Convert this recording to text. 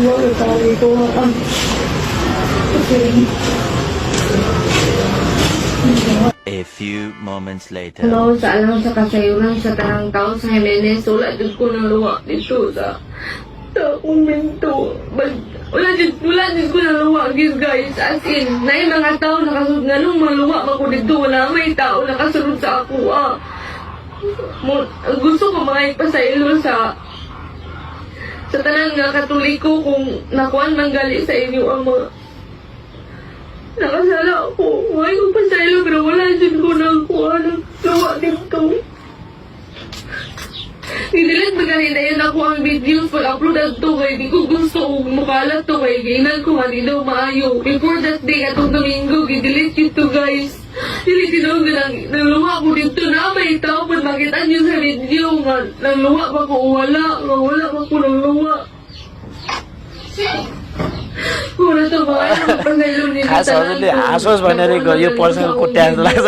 wala tayo ko ang A few moments later. Hello, sa alam sa kasayuran sa tanang tao sa Jimenez, wala din ko ng luwa dito sa komento. Wala din ko ng luwa, guys. As in, na yung mga tao nakasunod nga nung mga luwa ako dito, wala may tao nakasunod sa ako. Gusto ko mga ipasaylo sa tanang nga katoliko kung nakuan manggali sa inyo ang mga nakasala ako. May ko pasaylo pero wala din ko nakuha ng luwa dito. Nidilat ba ganun na yun ako ang videos pag-upload at to kay di ko gusto mukalat to kay gainan ko nga di daw maayo. Before that day atong Domingo, gidelete yun to guys. Dili tinawag ng luwa ko dito na may tao pag makita nyo sa video nga ng luwa ba ko wala ba ko ng luwa. Wala to ba? Pasaylo nila खास हजुरले हाँसोस् भनेर यो पर्सनल कुट्याएर लाग्छ